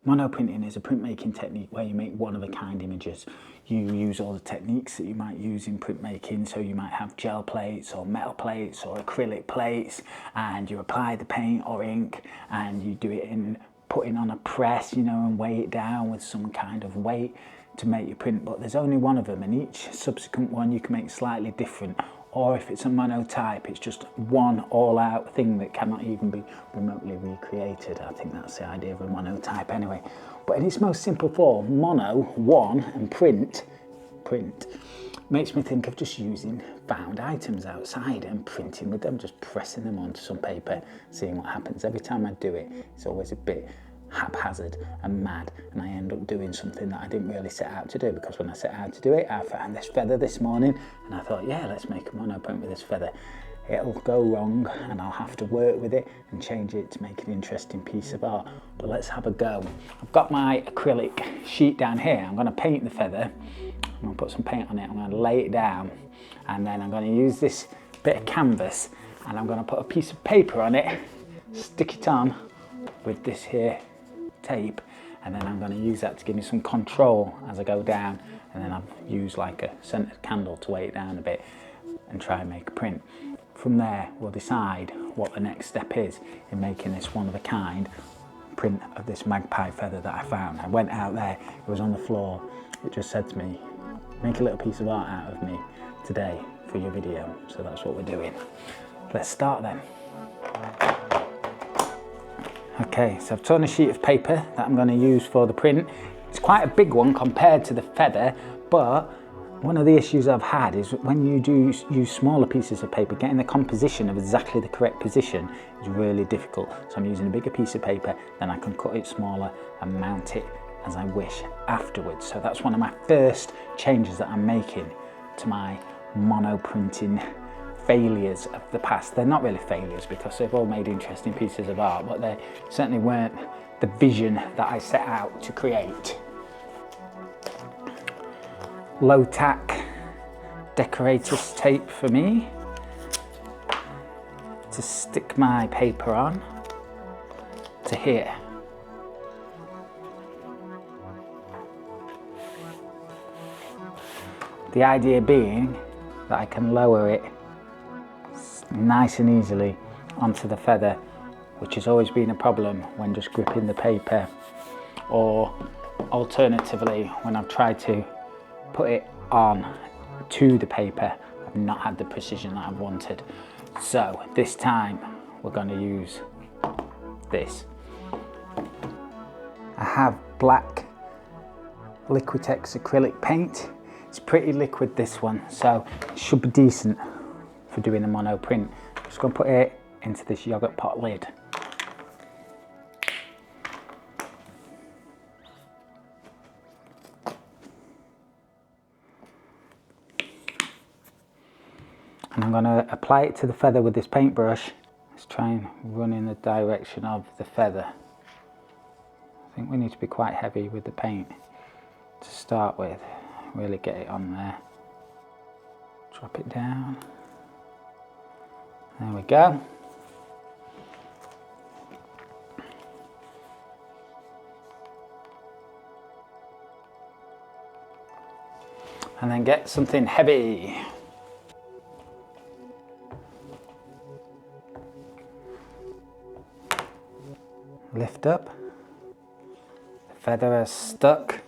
Monoprinting is a printmaking technique where you make one-of-a-kind images. You use all the techniques that you might use in printmaking, so you might have gel plates or metal plates or acrylic plates, and you apply the paint or ink and you do it in putting on a press, you know, and weigh it down with some kind of weight to make your print. But there's only one of them, and each subsequent one you can make slightly different. Or if it's a monotype, it's just one all-out thing that cannot even be remotely recreated. I think that's the idea of a monotype anyway. But in its most simple form, mono, one, and print, makes me think of just using found items outside and printing with them, just pressing them onto some paper, seeing what happens. Every time I do it, it's always a bit haphazard and mad, and I end up doing something that I didn't really set out to do, because when I set out to do it, I found this feather this morning and I thought, yeah, let's make a monoprint with this feather. It'll go wrong and I'll have to work with it and change it to make an interesting piece of art, but let's have a go. I've got my acrylic sheet down here. I'm going to paint the feather. I'm going to put some paint on it. I'm going to lay it down, and then I'm going to use this bit of canvas and I'm going to put a piece of paper on it, stick it on with this here tape, and then I'm going to use that to give me some control as I go down, and then I'll use like a scented candle to weigh it down a bit and try and make a print. From there we'll decide what the next step is in making this one-of-a-kind print of this magpie feather that I found. I went out there, it was on the floor, it just said to me, make a little piece of art out of me today for your video, so that's what we're doing. Let's start then. Okay, so I've torn a sheet of paper that I'm going to use for the print. It's quite a big one compared to the feather, but one of the issues I've had is when you do use smaller pieces of paper, getting the composition of exactly the correct position is really difficult. So I'm using a bigger piece of paper, then I can cut it smaller and mount it as I wish afterwards. So that's one of my first changes that I'm making to my monoprinting failures of the past. They're not really failures because they've all made interesting pieces of art, but they certainly weren't the vision that I set out to create. Low tack decorator's tape for me to stick my paper on to here. The idea being that I can lower it nice and easily onto the feather, which has always been a problem when just gripping the paper, or alternatively when I've tried to put it on to the paper, I've not had the precision that I've wanted. So this time we're going to use this. I have black Liquitex acrylic paint. It's pretty liquid, this one, so it should be decent for doing a mono print. I'm just going to put it into this yogurt pot lid. And I'm going to apply it to the feather with this paintbrush. Let's try and run in the direction of the feather. I think we need to be quite heavy with the paint to start with. Really get it on there. Drop it down. There we go. And then get something heavy. Lift up. The feather is stuck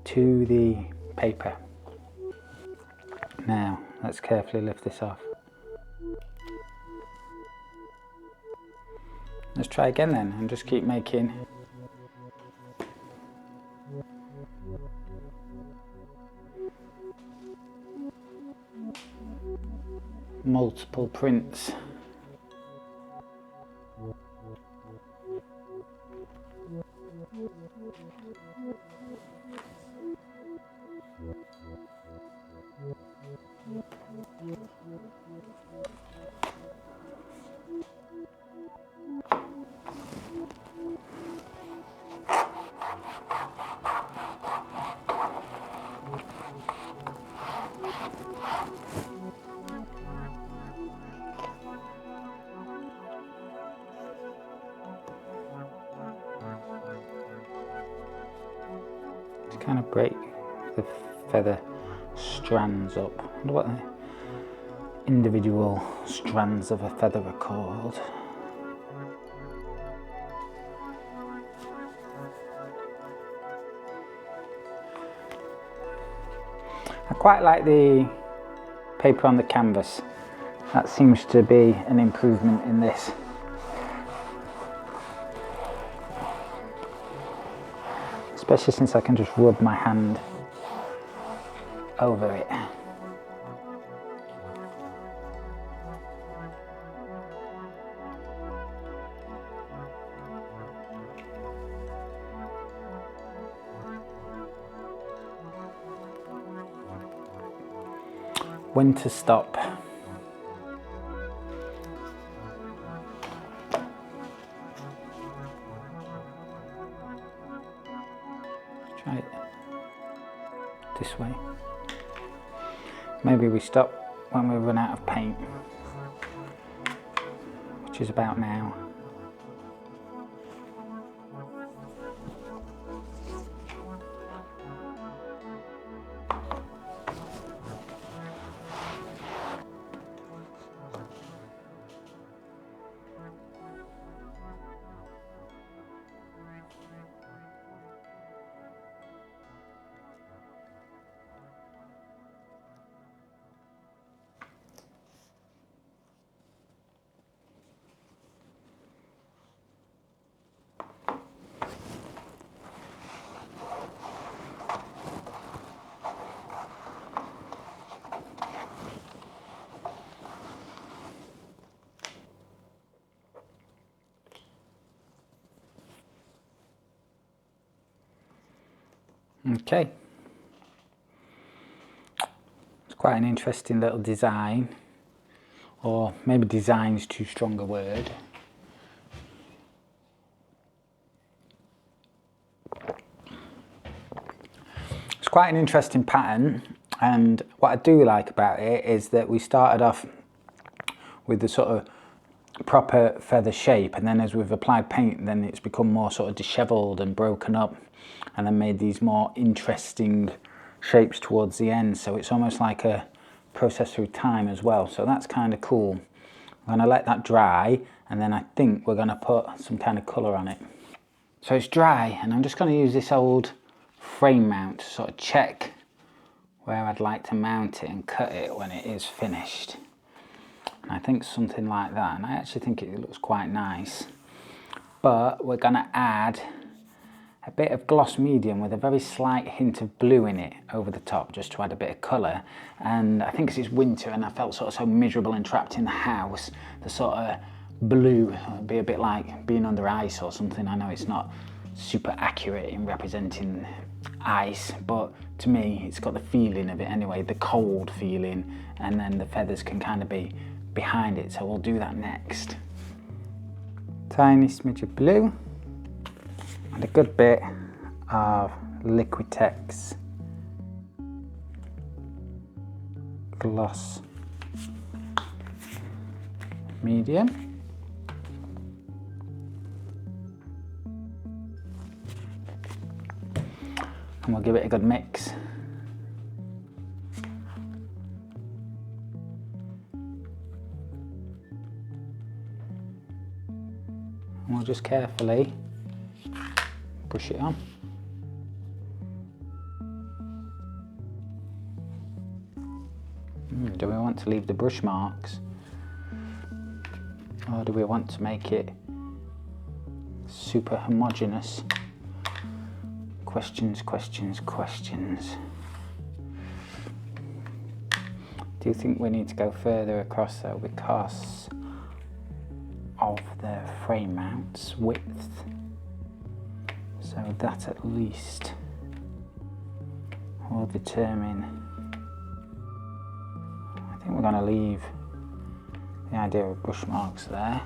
to the paper. Now let's carefully lift this off. Let's try again then and just keep making multiple prints. kind of break the feather strands up. I wonder what the individual strands of a feather are called. I quite like the paper on the canvas. That seems to be an improvement in this. Especially since I can just rub my hand over it. When to stop. Let's try it this way. Maybe we stop when we run out of paint, which is about now. Okay, it's quite an interesting little design, or maybe design's too strong a word. It's quite an interesting pattern, and what I do like about it is that we started off with the sort of proper feather shape, and then as we've applied paint, then it's become more sort of dishevelled and broken up, and then made these more interesting shapes towards the end. So it's almost like a process through time as well. So that's kind of cool. I'm gonna let that dry, and then I think we're gonna put some kind of colour on it. So it's dry, and I'm just gonna use this old frame mount to sort of check where I'd like to mount it and cut it when it is finished. And I think something like that, and I actually think it looks quite nice. But we're gonna add a bit of gloss medium with a very slight hint of blue in it over the top, just to add a bit of colour. And I think 'cause it's winter and I felt sort of so miserable and trapped in the house, the sort of blue would be a bit like being under ice or something. I know it's not super accurate in representing ice, but to me it's got the feeling of it anyway, the cold feeling, and then the feathers can kind of be behind it, so we'll do that next. Tiny smidge of blue and a good bit of Liquitex gloss medium. And we'll give it a good mix. And we'll just carefully brush it on. Do we want to leave the brush marks, or do we want to make it super homogeneous? Questions, questions, questions. Do you think we need to go further across though because of the frame mount's width? So that at least will determine. I think we're going to leave the idea of brush marks there.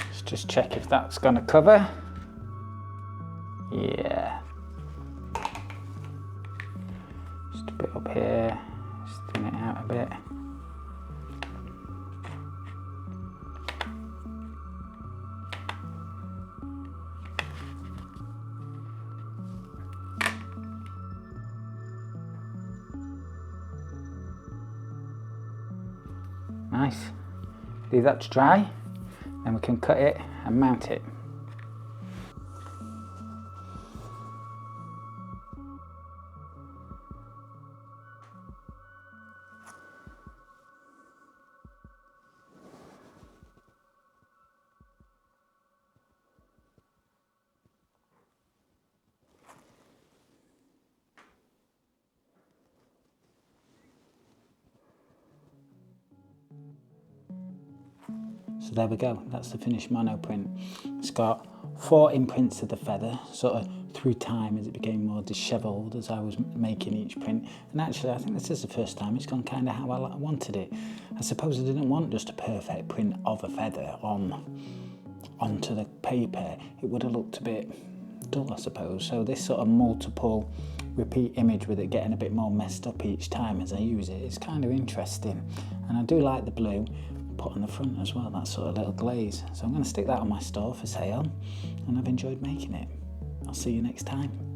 Let's just check if that's going to cover. Yeah. Just a bit up here, just thin it out a bit. Nice. Leave that to dry, then we can cut it and mount it. So there we go, that's the finished monoprint. It's got 4 imprints of the feather, sort of through time as it became more dishevelled as I was making each print. And actually I think this is the first time it's gone kind of how I wanted it. I suppose I didn't want just a perfect print of a feather onto the paper. It would have looked a bit dull, I suppose. So this sort of multiple repeat image with it getting a bit more messed up each time as I use it, it's kind of interesting. And I do like the blue put on the front as well, that sort of little glaze. So I'm going to stick that on my store for sale, and I've enjoyed making it. I'll see you next time.